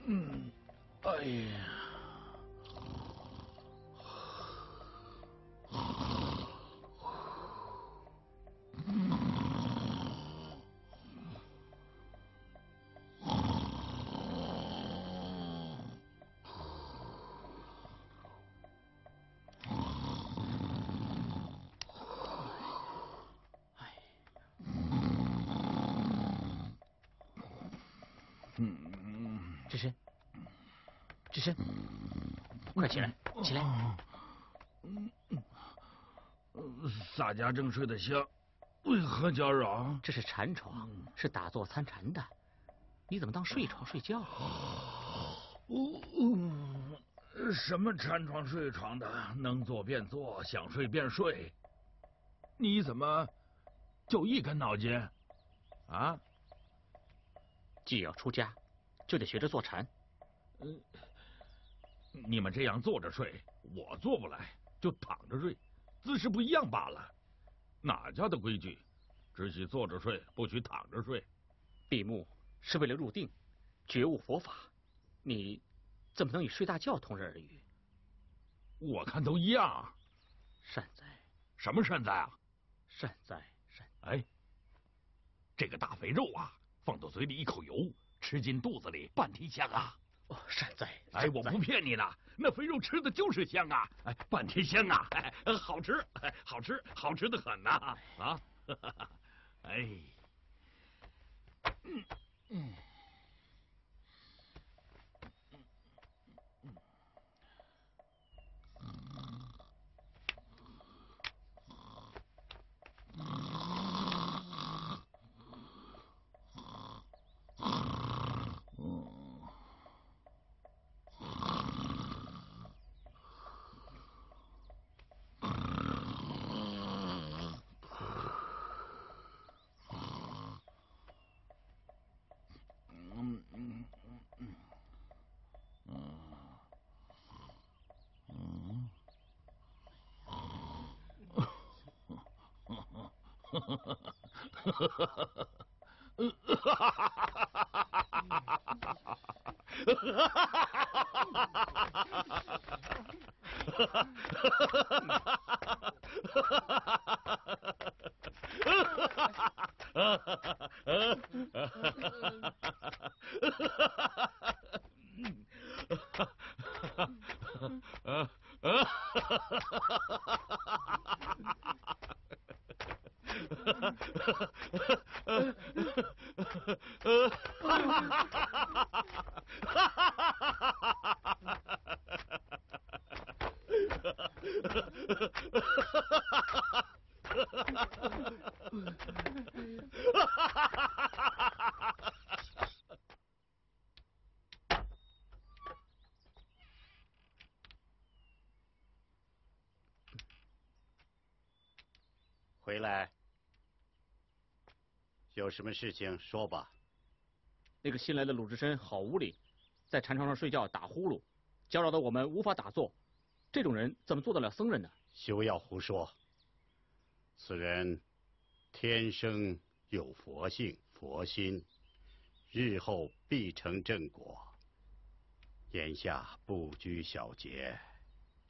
哎呀。 智深，智深，快起来，起来！洒家正睡得香，为何叫嚷？这是禅床，是打坐参禅的，你怎么当睡床睡觉？什么禅床睡床的，能坐便坐，想睡便睡。你怎么就一根脑筋？啊？既要出家，就得学着坐禅。你们这样坐着睡，我坐不来，就躺着睡，姿势不一样罢了。哪家的规矩，只许坐着睡，不许躺着睡？闭目是为了入定，觉悟佛法，你怎么能与睡大觉同日而语？我看都一样。善哉。什么善哉啊？善哉善。哎，这个大肥肉啊，放到嘴里一口油，吃进肚子里半天香啊！哦，善哉。哎，我不骗你的，那肥肉吃的就是香啊！哎，半天香啊！哎，好吃，好吃，好吃的很呐！啊，哎，回来，有什么事情说吧。那个新来的鲁智深好无礼，在禅床上睡觉打呼噜，搅扰得我们无法打坐。这种人怎么做得了僧人呢？休要胡说！此人天生有佛性、佛心，日后必成正果。眼下不拘小节，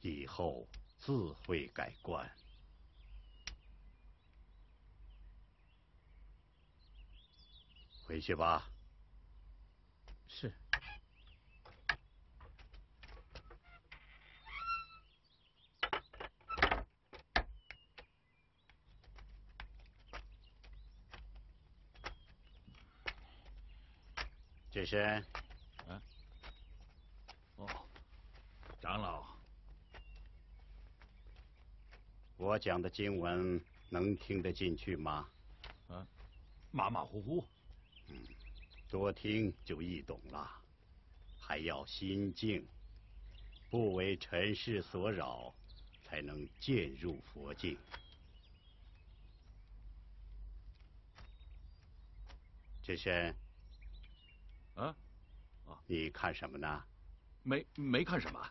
以后自会改观。回去吧。是。智深。啊？哦，长老，我讲的经文能听得进去吗？啊，马马虎虎。多听就易懂了，还要心静，不为尘世所扰，才能渐入佛境。智深。啊？你看什么呢？没看什么，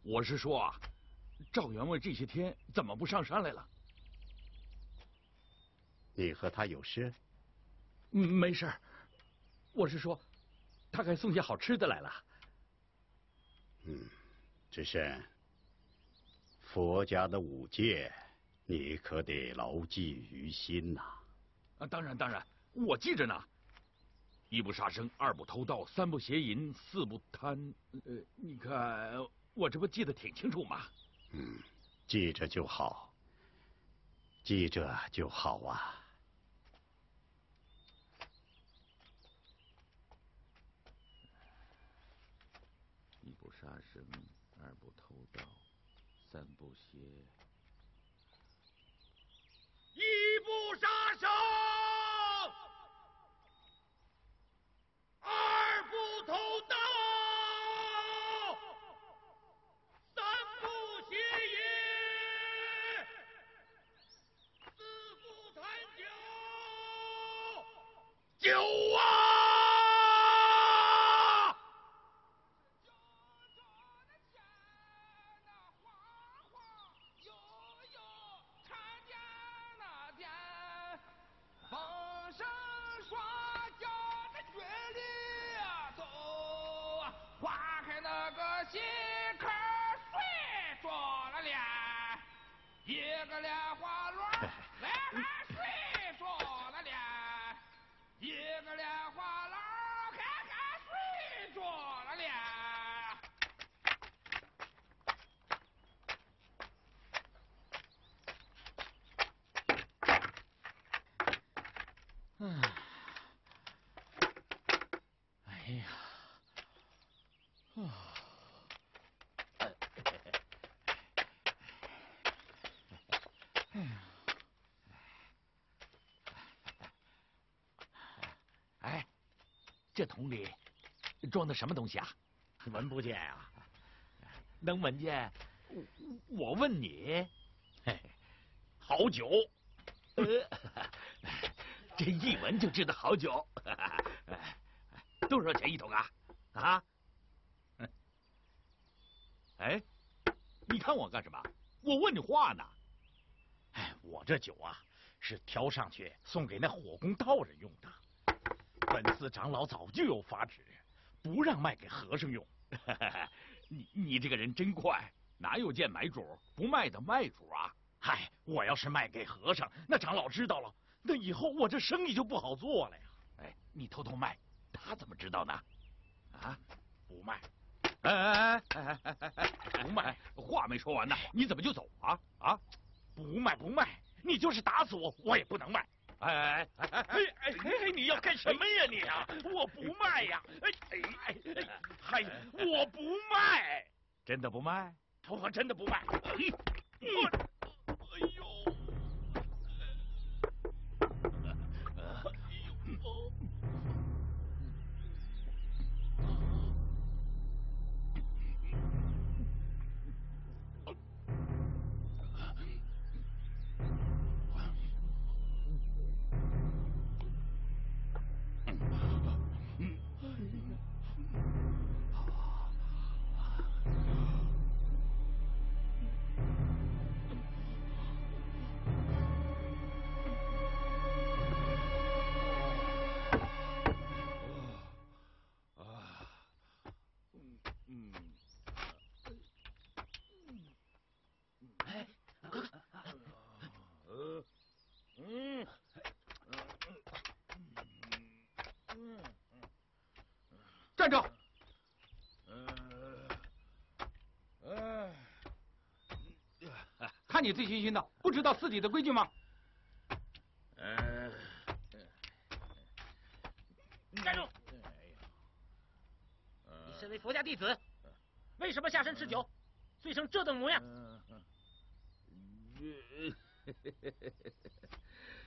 我是说啊，赵员外这些天怎么不上山来了？你和他有事？没事，我是说，他还送些好吃的来了。只是佛家的五戒，你可得牢记于心呐。当然，我记着呢。一不杀生，二不偷盗，三不邪淫，四不贪。你看我这不记得挺清楚吗？记着就好，记着就好啊。一不杀生，二不偷盗，三不邪。一不杀生，二不偷盗，三不邪淫，四不贪酒。酒啊！新壳碎着了脸，一个莲花轮来还碎着了脸，一个莲花轮还碎着了脸。哎呀，哎，这桶里装的什么东西啊？你闻不见啊？能闻见？我问你，好酒。这一闻就知道好酒。多少钱一桶啊？啊？哎，你看我干什么？我问你话呢。哎，我这酒啊，是挑上去送给那火工道人用的。本司长老早就有法旨，不让卖给和尚用。你这个人真快，哪有见买主不卖的卖主啊？嗨，我要是卖给和尚，那长老知道了，那以后我这生意就不好做了呀。哎，你偷偷卖，他怎么知道呢？啊，不卖。不卖，话没说完呢，你怎么就走啊？啊，不卖，你就是打死我，我也不能卖。哎，你要干什么呀你啊？我不卖呀！嗨，我不卖，真的不卖？我真的不卖。哎呦！站住！看你醉醺醺的，不知道寺里的规矩吗？站住！你身为佛家弟子，为什么下山吃酒，醉成这等模样？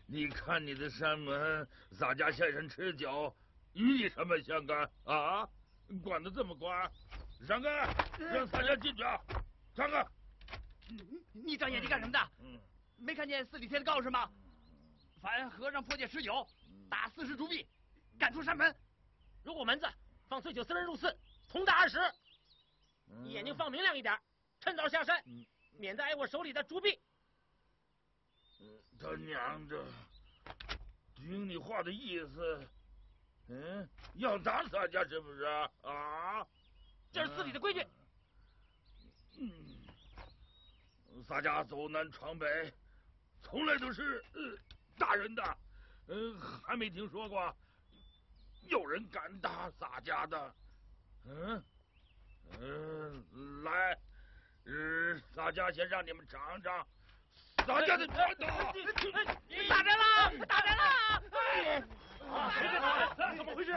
你看你的山门，洒家下山吃酒，与你什么相干啊？管得这么宽？上开，让洒家进去啊！上开！你长眼睛干什么的？没看见寺里贴的告示吗？凡和尚破戒吃酒，打40铢币，赶出山门。如果门子放醉酒私人入寺，同打20。你眼睛放明亮一点，趁早下山，免得挨我手里的竹币。他娘的，听你话的意思，要打洒家是不是啊？这是寺里的规矩。洒家走南闯北，从来都是打人的，还没听说过有人敢打洒家的。来，洒家先让你们尝尝洒家的拳头。打人了！打人了！怎么回事？